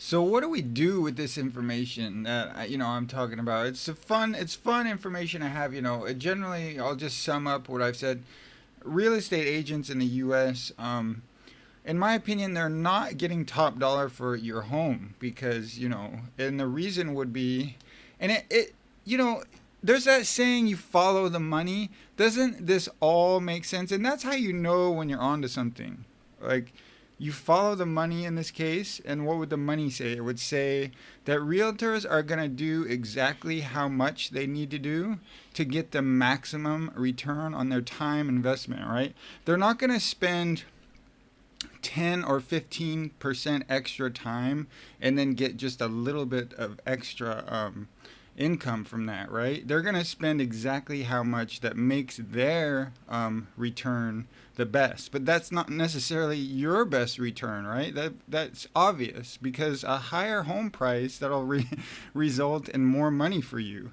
So what do we do with this information that I'm talking about? It's fun information I have. Generally I'll just sum up what I've said. Real estate agents in the U.S. In my opinion, they're not getting top dollar for your home because and the reason would be, and it you know, there's that saying, you follow the money. Doesn't this all make sense? And that's how you know when you're onto something. Like, you follow the money in this case, and what would the money say? It would say that realtors are going to do exactly how much they need to do to get the maximum return on their time investment, right? They're not going to spend 10 or 15% extra time and then get just a little bit of extra income from that, right? They're going to spend exactly how much that makes their return the best. But that's not necessarily your best return, right? That's obvious, because a higher home price, that'll result in more money for you.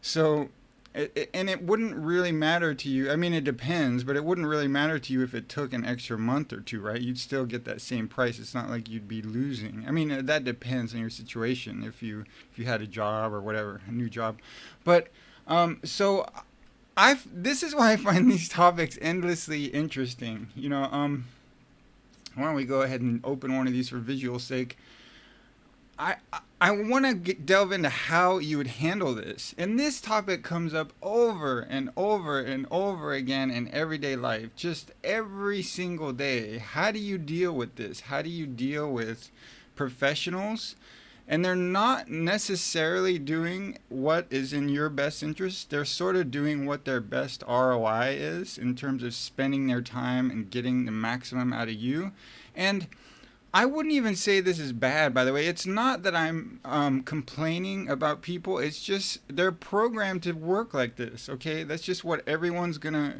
So and it wouldn't really matter to you. I mean, it depends, but it wouldn't really matter to you if it took an extra month or two, right? You'd still get that same price. It's not like you'd be losing. I mean, that depends on your situation. If you had a job or whatever, a new job, but so I this is why I find these topics endlessly interesting. Why don't we go ahead and open one of these for visual sake? I I want to delve into how you would handle this. And this topic comes up over and over and over again in everyday life, just every single day. How do you deal with this? How do you deal with professionals? And they're not necessarily doing what is in your best interest. They're sort of doing what their best ROI is in terms of spending their time and getting the maximum out of you. And I wouldn't even say this is bad, by the way. It's not that I'm complaining about people. It's just they're programmed to work like this, okay? That's just what everyone's gonna,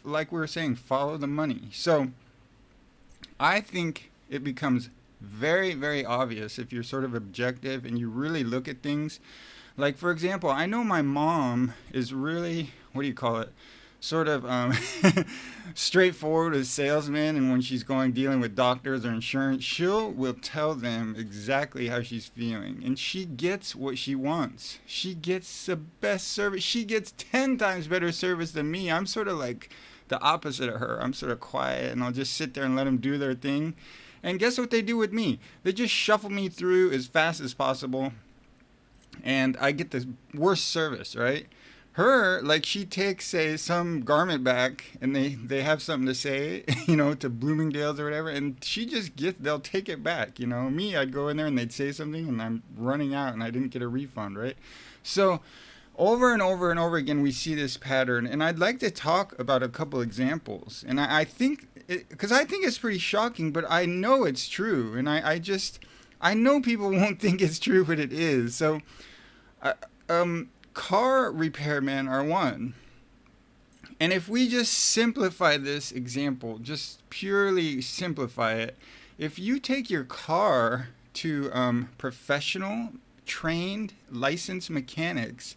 like we were saying, follow the money. So I think it becomes very, very obvious if you're sort of objective and you really look at things. Like, for example, I know my mom is really, what do you call it? Sort of straightforward as salesman, and when she's going dealing with doctors or insurance, she'll will tell them exactly how she's feeling, and she gets what she wants. She gets the best service. She gets 10 times better service than me. I'm sort of like the opposite of her. I'm sort of quiet, and I'll just sit there and let them do their thing. And guess what they do with me? They just shuffle me through as fast as possible, and I get the worst service, right? Her, like, she takes, say, some garment back, and they have something to say, to Bloomingdale's or whatever, and they'll take it back. Me, I'd go in there and they'd say something, and I'm running out, and I didn't get a refund, right? So over and over and over again, we see this pattern, and I'd like to talk about a couple examples. And I think, because I think it's pretty shocking, but I know it's true, and I know people won't think it's true, but it is. So, uh, um, car repairmen are one. And if we just simplify this example, just purely simplify it, if you take your car to professional, trained, licensed mechanics,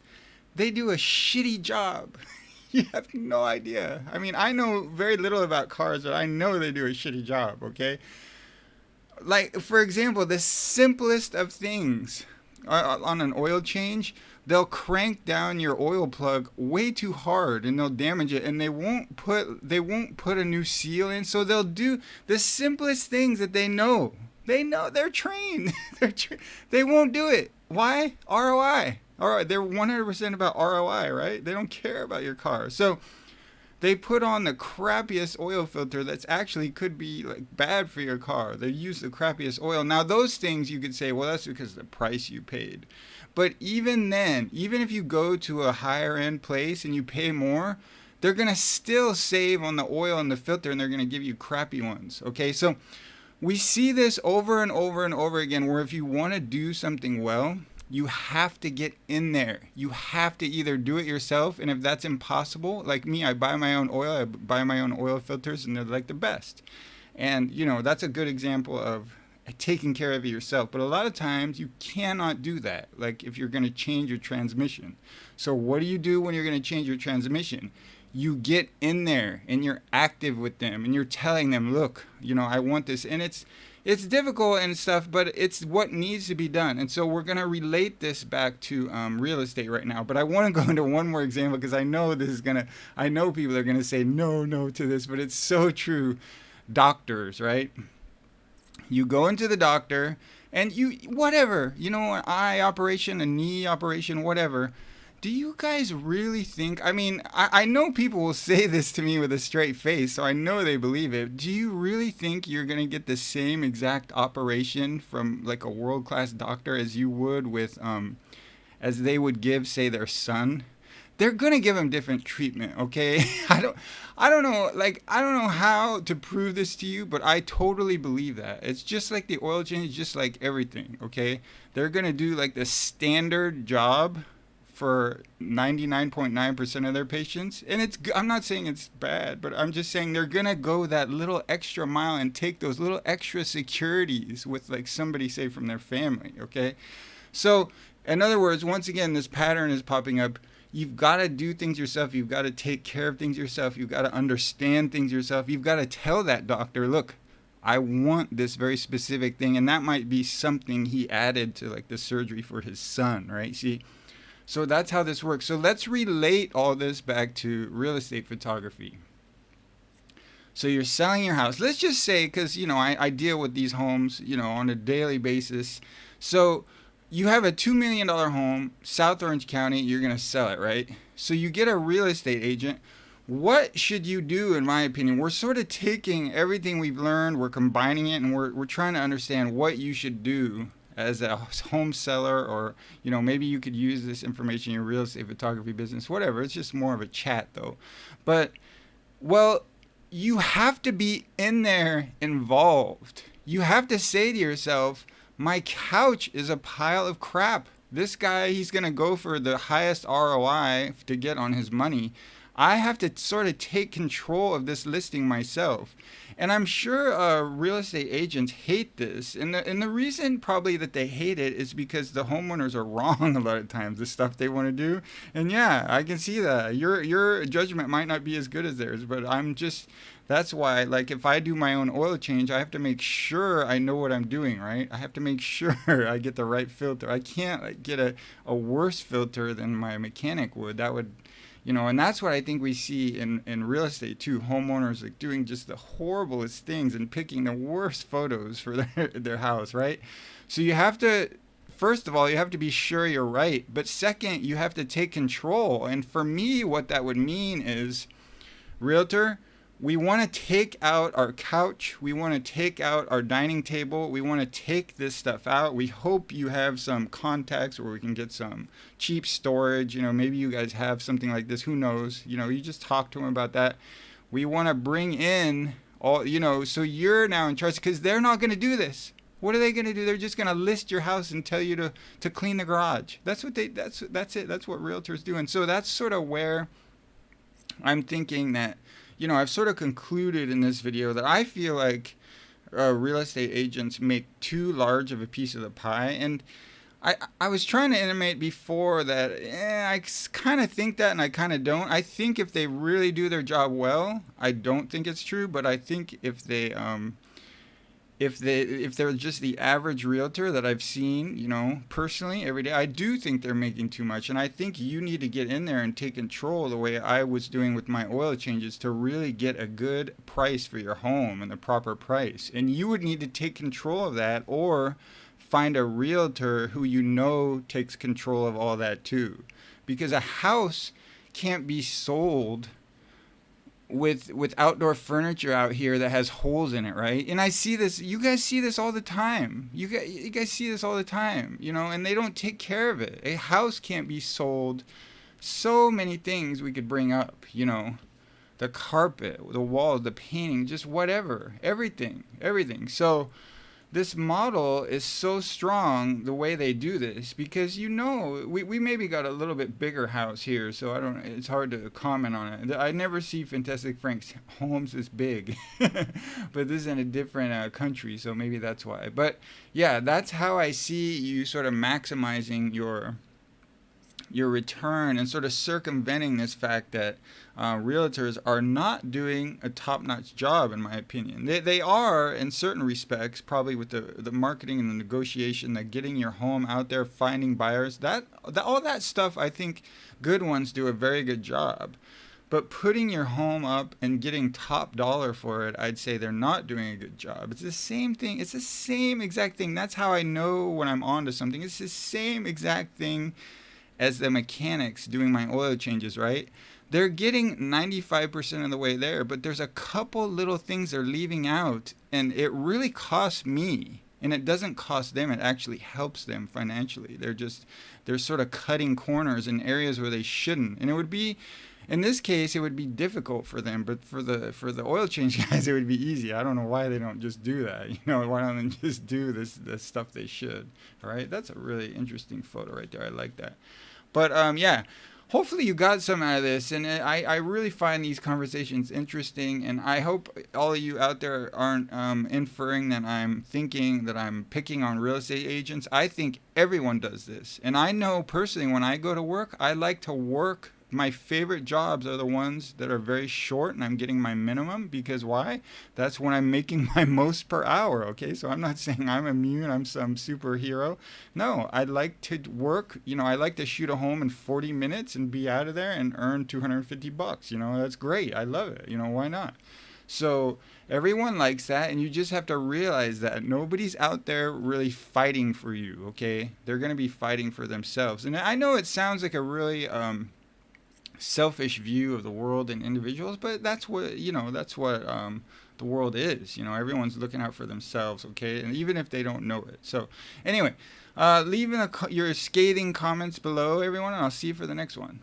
they do a shitty job. You have no idea. I mean, I know very little about cars, but I know they do a shitty job, okay? Like, for example, the simplest of things on an oil change, they'll crank down your oil plug way too hard and they'll damage it, and they won't put a new seal in. So they'll do the simplest things that they know. They're trained. They won't do it. Why? ROI. All right, they're 100% about ROI, right? They don't care about your car. So they put on the crappiest oil filter that's actually could be like bad for your car. They use the crappiest oil. Now those things you could say, well, that's because of the price you paid. But even then, even if you go to a higher end place and you pay more, they're going to still save on the oil and the filter, and they're going to give you crappy ones. Okay, so we see this over and over and over again, where if you want to do something well, you have to get in there. You have to either do it yourself, and if that's impossible, like me, I buy my own oil, I buy my own oil filters, and they're like the best. And, that's a good example of taking care of it yourself. But a lot of times you cannot do that, like if you're going to change your transmission. So what do you do when you're going to change your transmission? You get in there and you're active with them and you're telling them, look, I want this. And it's difficult and stuff, but it's what needs to be done. And so we're going to relate this back to real estate right now. But I want to go into one more example because I know this is going to, I know people are going to say no, no to this, but it's so true. Doctors, right? You go into the doctor and you, whatever, you know, an eye operation, a knee operation, whatever. Do you guys really think, I mean, I know people will say this to me with a straight face, so I know they believe it. Do you really think you're going to get the same exact operation from like a world-class doctor as you would with, as they would give, say, their son? They're going to give him different treatment, okay? I don't know, like, I don't know how to prove this to you, but I totally believe that. It's just like the oil change, just like everything, okay? They're going to do like the standard job for 99.9% of their patients, and it's, I'm not saying it's bad, but I'm just saying they're gonna go that little extra mile and take those little extra securities with like somebody, say, from their family, okay? So in other words, once again, this pattern is popping up. You've got to do things yourself. You've got to take care of things yourself. You've got to understand things yourself. You've got to tell that doctor, look, I want this very specific thing, and that might be something he added to like the surgery for his son, right? See, so that's how this works. So let's relate all this back to real estate photography. So you're selling your house. Let's just say, because, you know, I deal with these homes, you know, on a daily basis. So you have a $2 million home, South Orange County, you're going to sell it, right? So you get a real estate agent. What should you do, in my opinion? We're sort of taking everything we've learned, we're combining it, and we're trying to understand what you should do as a home seller, or, you know, maybe you could use this information in your real estate photography business, whatever. It's just more of a chat, though. But, well, you have to be in there involved. You have to say to yourself, my couch is a pile of crap. This guy, he's going to go for the highest ROI to get on his money. I have to sort of take control of this listing myself. And I'm sure real estate agents hate this. And the reason probably that they hate it is because the homeowners are wrong a lot of times, the stuff they want to do. And yeah, I can see that. Your judgment might not be as good as theirs, but I'm just, that's why, like, if I do my own oil change, I have to make sure I know what I'm doing, right? I have to make sure I get the right filter. I can't like get a worse filter than my mechanic would. That would, you know, and that's what I think we see in real estate too. Homeowners like doing just the horriblest things and picking the worst photos for their house, right? So you have to, first of all, you have to be sure you're right. But second, you have to take control. And for me, what that would mean is, realtor, we want to take out our couch. We want to take out our dining table. We want to take this stuff out. We hope you have some contacts where we can get some cheap storage. You know, maybe you guys have something like this. Who knows? You know, you just talk to them about that. We want to bring in all, you know, so you're now in charge, because they're not going to do this. What are they going to do? They're just going to list your house and tell you to clean the garage. That's what they, that's it. That's what realtors do. And so that's sort of where I'm thinking that, you know, I've sort of concluded in this video that I feel like real estate agents make too large of a piece of the pie. And I was trying to intimate before that I kind of think that and I kind of don't. I think if they really do their job well, I don't think it's true. But I think if they're just the average realtor that I've seen, you know, personally every day, I do think they're making too much. And I think you need to get in there and take control the way I was doing with my oil changes to really get a good price for your home and the proper price. And you would need to take control of that, or find a realtor who you know takes control of all that too. Because a house can't be sold with outdoor furniture out here that has holes in it, right? And I see this, you guys see this all the time. You guys see this all the time, you know, and they don't take care of it. A house can't be sold. So many things we could bring up, you know, the carpet, the walls, the painting, just whatever, everything. So this model is so strong the way they do this, because, you know, we maybe got a little bit bigger house here, so it's hard to comment on it. I never see Fantastic Frank's homes this big, but this is in a different country, so maybe that's why. But yeah, that's how I see you sort of maximizing your your return and sort of circumventing this fact that realtors are not doing a top-notch job, in my opinion. They are in certain respects, probably with the marketing and the negotiation, that getting your home out there, finding buyers, all that stuff. I think good ones do a very good job. But putting your home up and getting top dollar for it, I'd say they're not doing a good job. It's the same thing. It's the same exact thing. That's how I know when I'm onto something. It's the same exact thing as the mechanics doing my oil changes, right? They're getting 95% of the way there, but there's a couple little things they're leaving out, and it really costs me. And it doesn't cost them, it actually helps them financially. They're sort of cutting corners in areas where they shouldn't. And it would be, in this case, it would be difficult for them, but for the oil change guys, it would be easy. I don't know why they don't just do that. Why don't they just do the stuff they should? All right, that's a really interesting photo right there. I like that. But yeah, hopefully you got some out of this, and I really find these conversations interesting, and I hope all of you out there aren't inferring that I'm thinking that I'm picking on real estate agents. I think everyone does this, and I know personally when I go to work, I like to work. My favorite jobs are the ones that are very short and I'm getting my minimum, because why? That's when I'm making my most per hour, okay? So I'm not saying I'm immune, I'm some superhero. No, I like to work, I like to shoot a home in 40 minutes and be out of there and earn $250. That's great. I love it. Why not? So everyone likes that, and you just have to realize that nobody's out there really fighting for you, okay? They're going to be fighting for themselves. And I know it sounds like a really selfish view of the world and individuals, but that's what the world is. Everyone's looking out for themselves, okay, and even if they don't know it. So anyway, leave your scathing comments below, everyone, and I'll see you for the next one.